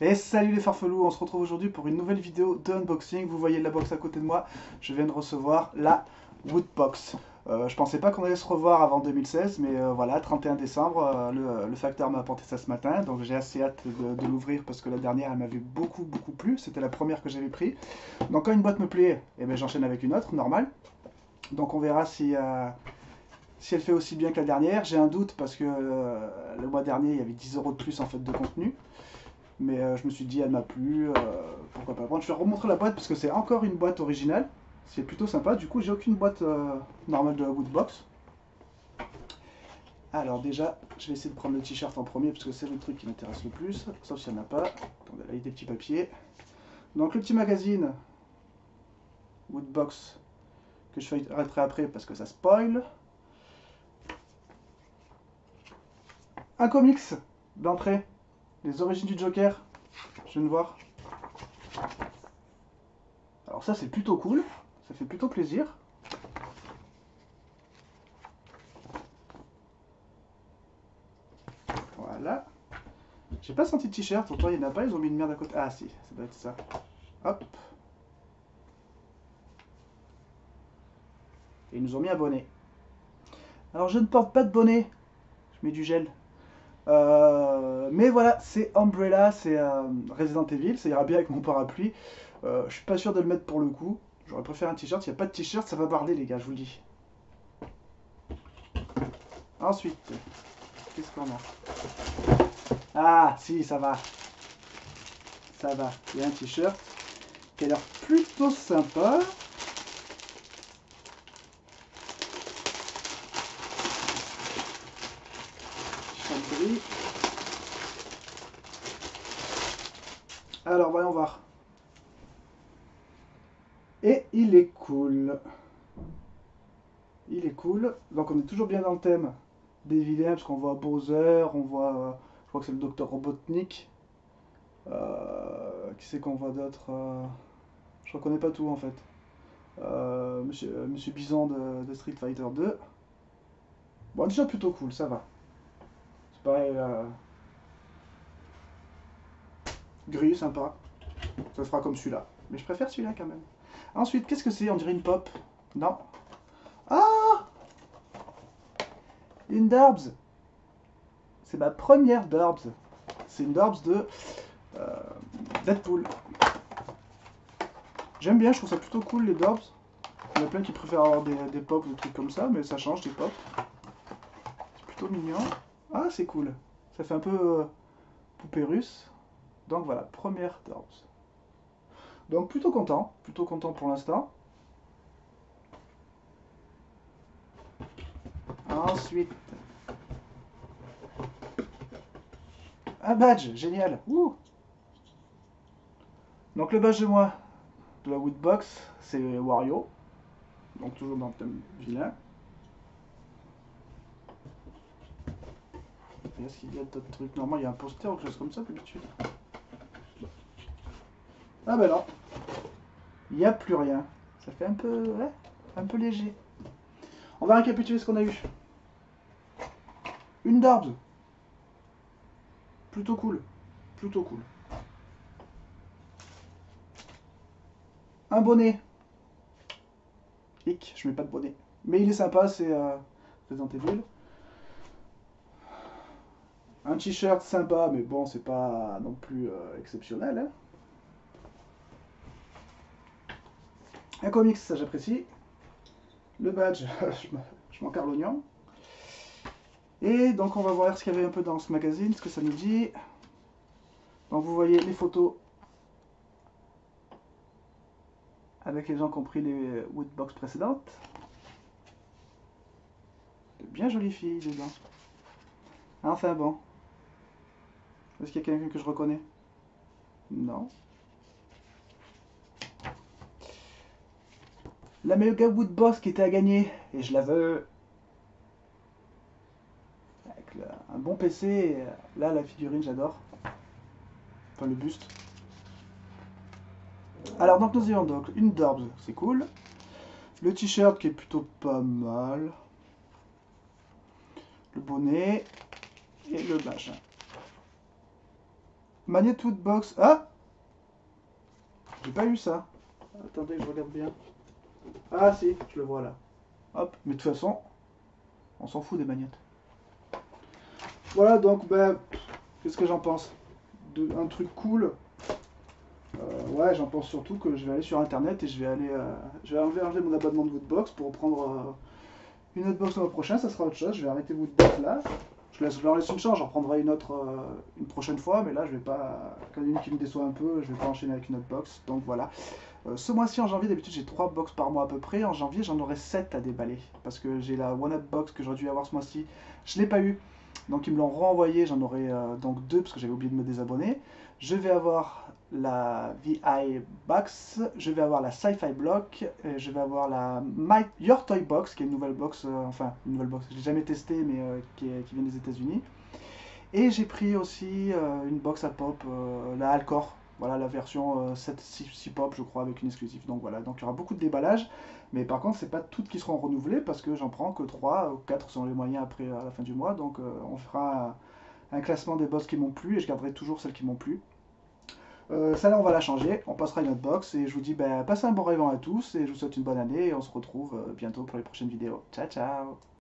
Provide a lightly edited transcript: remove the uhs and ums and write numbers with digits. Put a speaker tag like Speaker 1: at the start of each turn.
Speaker 1: Et salut les farfelous, on se retrouve aujourd'hui pour une nouvelle vidéo de unboxing. Vous voyez la box à côté de moi, je viens de recevoir la Woodbox. Je pensais pas qu'on allait se revoir avant 2016, mais voilà, 31 décembre, le facteur m'a apporté ça ce matin, donc j'ai assez hâte de l'ouvrir parce que la dernière elle m'avait beaucoup plu, c'était la première que j'avais pris. Donc quand une boîte me plaît, eh ben, j'enchaîne avec une autre, normal. Donc on verra si elle fait aussi bien que la dernière. J'ai un doute parce que le mois dernier il y avait 10 euros de plus en fait de contenu. Mais je me suis dit, elle m'a plu, pourquoi pas prendre. Je vais remontrer la boîte parce que c'est encore une boîte originale. C'est plutôt sympa. Du coup, j'ai aucune boîte normale de la Woodbox. Alors déjà, je vais essayer de prendre le t-shirt en premier parce que c'est le truc qui m'intéresse le plus. Sauf s'il n'y en a pas. Attendez, là, il y a des petits papiers. Donc le petit magazine Woodbox que je feuilleterai après parce que ça spoil. Un comics d'entrée. Les origines du Joker. Je viens de voir. Alors ça, c'est plutôt cool. Ça fait plutôt plaisir. Voilà. J'ai pas senti de t-shirt, pourtant il n'y en a pas, ils ont mis une merde à côté. Ah si, ça doit être ça. Hop. Et ils nous ont mis un bonnet. Alors je ne porte pas de bonnet, je mets du gel. Mais voilà, c'est Umbrella, c'est Resident Evil, ça ira bien avec mon parapluie. Je suis pas sûr de le mettre pour le coup. J'aurais préféré un t-shirt, s'il n'y a pas de t-shirt, ça va barder les gars, je vous le dis. Ensuite, qu'est-ce qu'on a? Ah si, ça va. Ça va. Il y a un t-shirt qui a l'air plutôt sympa. Chanterie. Alors, voyons voir. Et il est cool. Il est cool. Donc, on est toujours bien dans le thème des vilains, parce qu'on voit Bowser, on voit. Je crois que c'est le docteur Robotnik. Qui c'est qu'on voit d'autre Je reconnais pas tout en fait. Monsieur Bison de Street Fighter 2. Bon, déjà plutôt cool, ça va. C'est pareil. Gris, sympa. Ça fera comme celui-là. Mais je préfère celui-là quand même. Ensuite, qu'est-ce que c'est? On dirait une pop. Non. Ah, une Darbs. C'est ma première Darbs. C'est une Darbs de euh, Deadpool. J'aime bien, je trouve ça plutôt cool les Darbs. Il y en a plein qui préfèrent avoir des pops ou des trucs comme ça, mais ça change des pops. C'est plutôt mignon. Ah, c'est cool. Ça fait un peu poupée russe. Donc voilà, première Darbs. Donc plutôt content pour l'instant. Ensuite, un badge, génial. Ouh. Donc le badge de moi, de la Woodbox, c'est Wario. Donc toujours dans le thème vilain. Et est-ce qu'il y a d'autres trucs? Normalement il y a un poster ou quelque chose comme ça d'habitude. Ah ben non, il n'y a plus rien. Ça fait un peu, ouais, un peu léger. On va récapituler ce qu'on a eu. Une Darbs. Plutôt cool. Plutôt cool. Un bonnet. Hic, je mets pas de bonnet. Mais il est sympa, c'est Resident Evil. Un t-shirt sympa, mais bon, c'est pas non plus exceptionnel. Hein. Un comics, ça j'apprécie. Le badge, je m'en carre l'oignon. Et donc on va voir ce qu'il y avait un peu dans ce magazine, ce que ça nous dit. Donc vous voyez les photos avec les gens qui ont pris les Woodbox précédentes. De bien jolies filles dedans. Enfin bon. Est-ce qu'il y a quelqu'un que je reconnais? Non. La Mega Woodbox qui était à gagner. Et je la veux. Avec un bon PC. Et, là, la figurine, j'adore. Enfin, le buste. Alors, donc, nous avons donc une Dorbs, c'est cool. Le t-shirt qui est plutôt pas mal. Le bonnet. Et le machin. Magnette Woodbox. Ah, j'ai pas eu ça. Attendez, je regarde bien. Ah si, je le vois là. Hop, mais de toute façon, on s'en fout des magnettes. Voilà, donc, ben, qu'est-ce que j'en pense? Un truc cool. Ouais, j'en pense surtout que je vais aller sur internet et je vais enlever mon abonnement de Woodbox pour prendre une autre box le mois prochain. Ça sera autre chose. Je vais arrêter Woodbox là. Je leur laisse une chance. J'en prendrai une autre une prochaine fois, mais là, je vais pas. Quand il y en a une qui me déçoit un peu, je vais pas enchaîner avec une autre box. Donc voilà. Ce mois-ci, en janvier, d'habitude, j'ai 3 box par mois à peu près. En janvier, j'en aurai 7 à déballer parce que j'ai la One Up Box que j'aurais dû avoir ce mois-ci. Je l'ai pas eu. Donc ils me l'ont renvoyé, j'en aurai donc 2 parce que j'avais oublié de me désabonner. Je vais avoir la VI Box, je vais avoir la Sci-Fi Block, et je vais avoir la Your Toy Box, qui est une nouvelle box, enfin une nouvelle box que je l'ai jamais testée mais qui vient des États-Unis. Et j'ai pris aussi une box à pop, la Alcor, voilà la version 7-6 pop je crois avec une exclusive. Donc voilà, donc il y aura beaucoup de déballage, mais par contre c'est pas toutes qui seront renouvelées parce que j'en prends que 3 ou 4 selon les moyens après à la fin du mois. Donc on fera un classement des box qui m'ont plu et je garderai toujours celles qui m'ont plu. Celle-là on va la changer, on passera à une autre box et je vous dis passez un bon réveillon à tous et je vous souhaite une bonne année et on se retrouve bientôt pour les prochaines vidéos. Ciao ciao.